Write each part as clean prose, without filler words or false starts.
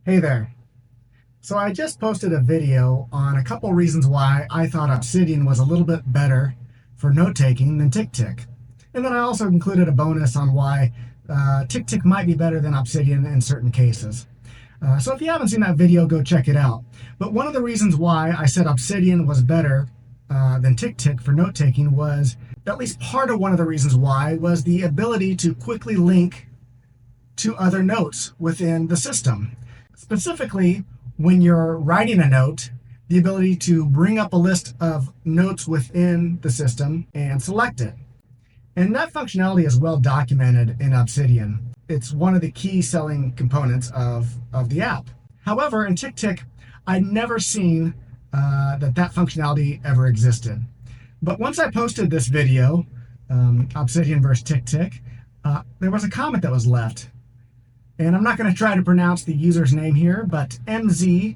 Hey there. So I just posted a video on a couple reasons why I thought Obsidian was a little bit better for note-taking than TickTick. And then I also included a bonus on why TickTick might be better than Obsidian in certain cases. So if you haven't seen that video, go check it out. But one of the reasons why I said Obsidian was better than TickTick for note-taking was, at least part of one of the reasons why, was the ability to quickly link to other notes within the system. Specifically, when you're writing a note, the ability to bring up a list of notes within the system and select it. And that functionality is well documented in Obsidian. It's one of the key selling components of the app. However, in TickTick, I'd never seen that functionality ever existed. But once I posted this video, Obsidian versus TickTick, there was a comment that was left. And I'm not going to try to pronounce the user's name here, but MZANTSI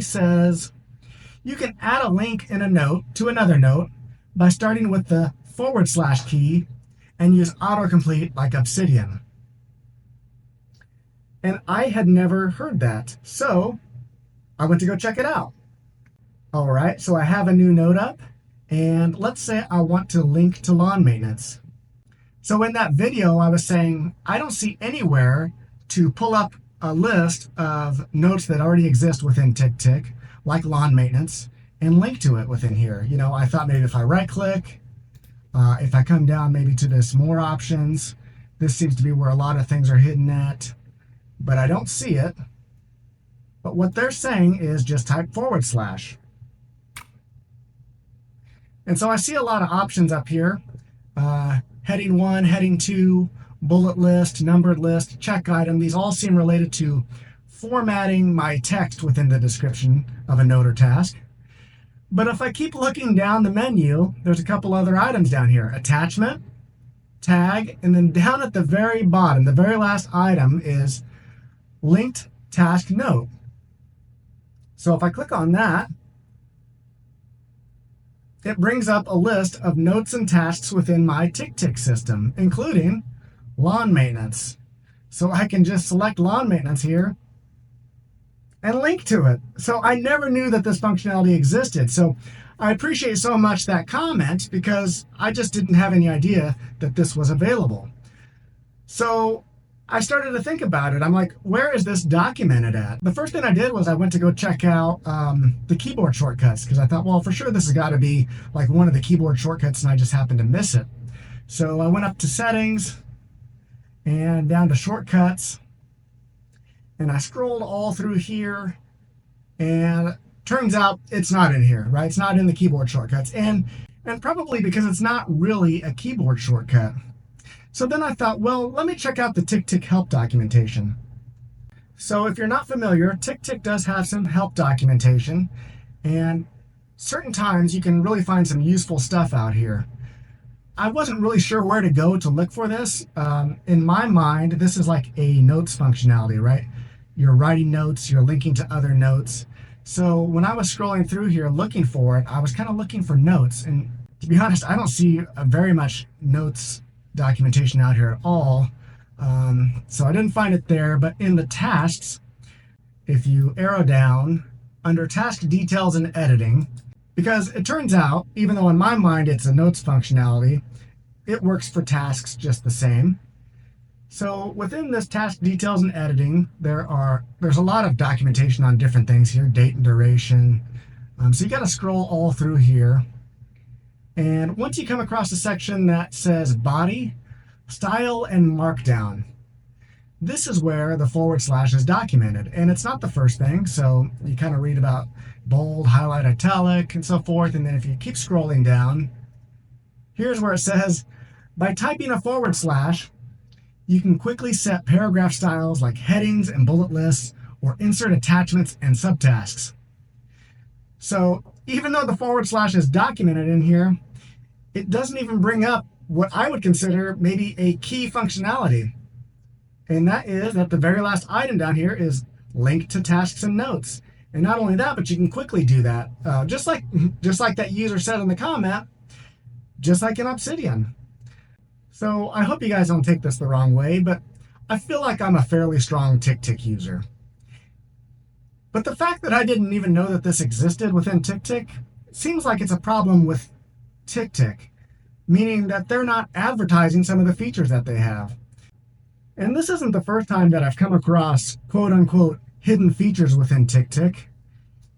says, you can add a link in a note to another note by starting with the / key and use autocomplete like Obsidian. And I had never heard that, so I went to go check it out. All right, so I have a new note up, and let's say I want to link to lawn maintenance. So in that video, I was saying, I don't see anywhere to pull up a list of notes that already exist within TickTick, like lawn maintenance, and link to it within here. You know, I thought maybe if I right click, if I come down maybe to this more options, this seems to be where a lot of things are hidden at, but I don't see it. But what they're saying is just type /. And so I see a lot of options up here. Heading 1, heading 2, bullet list, numbered list, check item. These all seem related to formatting my text within the description of a note or task. But if I keep looking down the menu, there's a couple other items down here. Attachment, tag, and then down at the very bottom, the very last item is linked task note. So if I click on that, it brings up a list of notes and tasks within my TickTick system, including lawn maintenance. So I can just select lawn maintenance here and link to it. So I never knew that this functionality existed. So I appreciate so much that comment because I just didn't have any idea that this was available. So I started to think about it. I'm like, where is this documented at? The first thing I did was I went to go check out the keyboard shortcuts because I thought, well, for sure this has got to be like one of the keyboard shortcuts and I just happened to miss it. So I went up to settings and down to shortcuts and I scrolled all through here and turns out it's not in here, right? It's not in the keyboard shortcuts and probably because it's not really a keyboard shortcut. So then I thought, well, let me check out the TickTick help documentation. So if you're not familiar, TickTick does have some help documentation, and certain times you can really find some useful stuff out here. I wasn't really sure where to go to look for this. In my mind, this is like a notes functionality, right? You're writing notes, you're linking to other notes. So when I was scrolling through here looking for it, I was kind of looking for notes. And to be honest, I don't see very much notes documentation out here at all. So I didn't find it there, but in the tasks, if you arrow down under task details and editing, because it turns out, even though in my mind it's a notes functionality, it works for tasks just the same. So within this task details and editing, there's a lot of documentation on different things here, date and duration. So you got to scroll all through here. And once you come across a section that says body, style, and markdown, this is where the / is documented. And it's not the first thing, so you kind of read about bold, highlight, italic, and so forth. And then if you keep scrolling down, here's where it says, by typing a /, you can quickly set paragraph styles like headings and bullet lists, or insert attachments and subtasks. So even though the / is documented in here, it doesn't even bring up what I would consider maybe a key functionality. And that is that the very last item down here is linked to tasks and notes. And not only that, but you can quickly do that. Just like that user said in the comment, just like in Obsidian. So I hope you guys don't take this the wrong way, but I feel like I'm a fairly strong TickTick user. But the fact that I didn't even know that this existed within TickTick seems like it's a problem with TickTick, meaning that they're not advertising some of the features that they have. And this isn't the first time that I've come across quote-unquote hidden features within TickTick.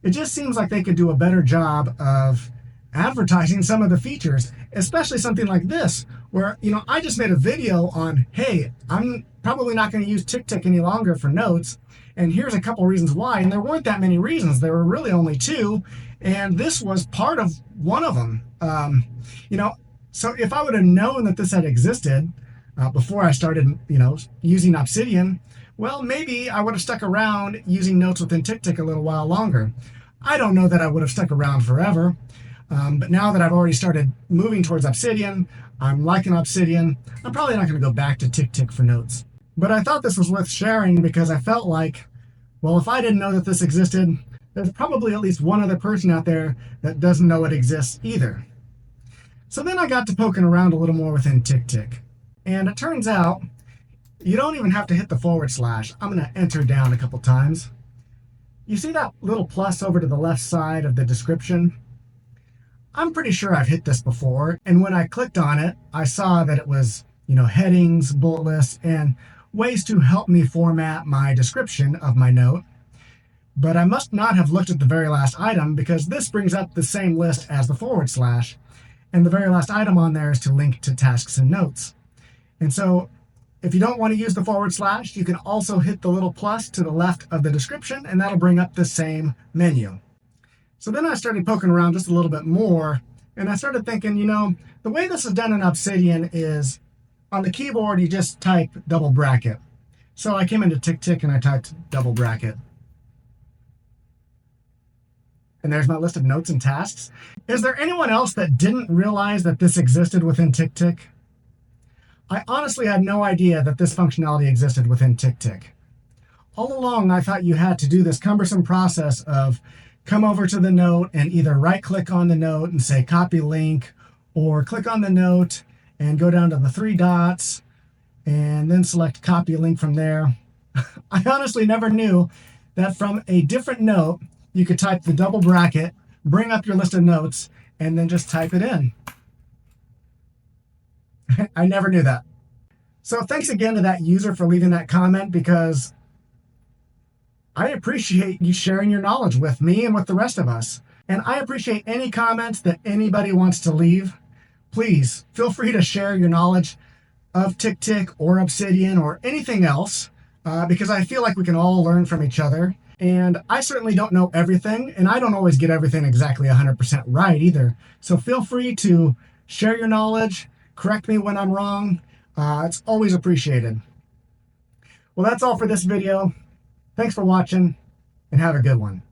It just seems like they could do a better job of advertising some of the features, especially something like this, where, I just made a video on, hey, I'm probably not going to use TickTick any longer for notes, and here's a couple reasons why, and there weren't that many reasons. There were really only two, and this was part of one of them. So if I would have known that this had existed before I started, using Obsidian, well, maybe I would have stuck around using notes within TickTick a little while longer. I don't know that I would have stuck around forever, but now that I've already started moving towards Obsidian, I'm liking Obsidian, I'm probably not going to go back to TickTick for notes. But I thought this was worth sharing because I felt like, well, if I didn't know that this existed, there's probably at least one other person out there that doesn't know it exists either. So then I got to poking around a little more within TickTick. And it turns out, you don't even have to hit the /. I'm going to enter down a couple times. You see that little plus over to the left side of the description? I'm pretty sure I've hit this before, and when I clicked on it, I saw that it was, headings, bullet lists, and ways to help me format my description of my note. But I must not have looked at the very last item because this brings up the same list as the /, and the very last item on there is to link to tasks and notes. And so if you don't want to use the /, you can also hit the little plus to the left of the description, and that'll bring up the same menu. So then I started poking around just a little bit more, and I started thinking, the way this is done in Obsidian is on the keyboard, you just type double bracket. So I came into TickTick and I typed double bracket. And there's my list of notes and tasks. Is there anyone else that didn't realize that this existed within TickTick? I honestly had no idea that this functionality existed within TickTick. All along, I thought you had to do this cumbersome process of come over to the note and either right-click on the note and say copy link, or click on the note and go down to the 3 dots and then select copy link from there. I honestly never knew that from a different note, you could type the double bracket, bring up your list of notes, and then just type it in. I never knew that. So thanks again to that user for leaving that comment, because I appreciate you sharing your knowledge with me and with the rest of us. And I appreciate any comments that anybody wants to leave. Please feel free to share your knowledge of TickTick or Obsidian or anything else, because I feel like we can all learn from each other. And I certainly don't know everything, and I don't always get everything exactly 100% right either. So feel free to share your knowledge, correct me when I'm wrong. It's always appreciated. Well, that's all for this video. Thanks for watching, and have a good one.